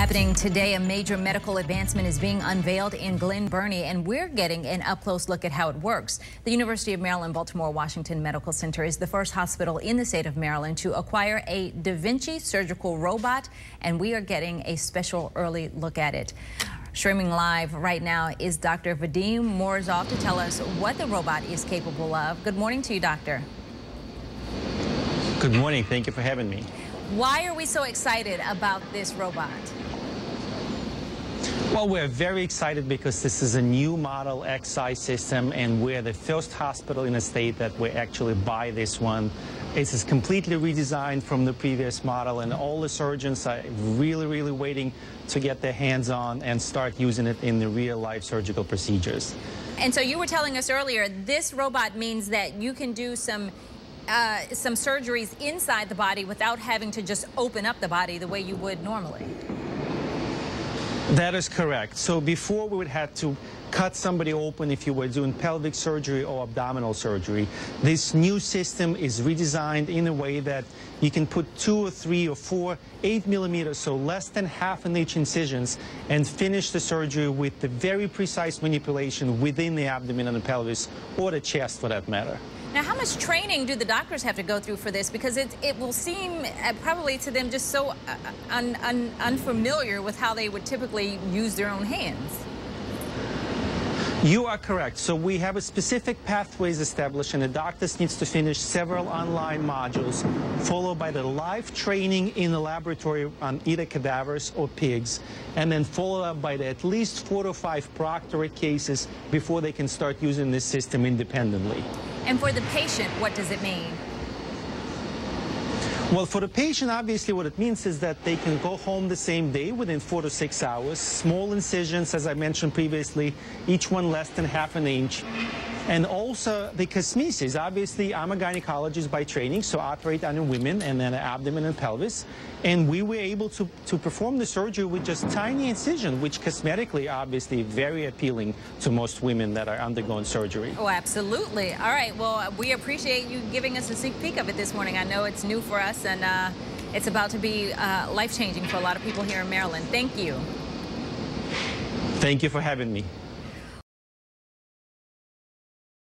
Happening today, a major medical advancement is being unveiled in Glen Burnie, and we're getting an up-close look at how it works. The University of Maryland Baltimore Washington Medical Center is the first hospital in the state of Maryland to acquire a daVinci surgical robot, and we are getting a special early look at it. Streaming live right now is Dr. Vadim Morozov to tell us what the robot is capable of. Good morning to you, doctor. Good morning. Thank you for having me. Why are we so excited about this robot? Well, we're very excited because this is a new model XI system, and we're the first hospital in the state that will actually buy this one. It's completely redesigned from the previous model, and all the surgeons are really waiting to get their hands on and start using it in the real-life surgical procedures. And so you were telling us earlier, this robot means that you can do some surgeries inside the body without having to just open up the body the way you would normally. That is correct. So before we would have to cut somebody open if you were doing pelvic surgery or abdominal surgery. This new system is redesigned in a way that you can put 2 or 3 or 4 8mm, so less than ½ incisions, and finish the surgery with the very precise manipulation within the abdomen and the pelvis, or the chest for that matter. Now, how much training do the doctors have to go through for this? Because it will seem probably to them just so unfamiliar with how they would typically use their own hands. You are correct. So we have a specific pathways established, and the doctors needs to finish several online modules, followed by the live training in the laboratory on either cadavers or pigs, and then followed up by at least 4 to 5 proctored cases before they can start using this system independently. And for the patient, what does it mean? Well, for the patient, obviously what it means is that they can go home the same day within 4 to 6 hours. Small incisions, as I mentioned previously, each one less than ½ inch. And also the cosmesis. Obviously, I'm a gynecologist by training, so I operate on women and then abdomen and pelvis. And we were able to perform the surgery with just tiny incision, which cosmetically, obviously, very appealing to most women that are undergoing surgery. Oh, absolutely. All right. Well, we appreciate you giving us a sneak peek of it this morning. I know it's new for us, and it's about to be life-changing for a lot of people here in Maryland. Thank you. Thank you for having me.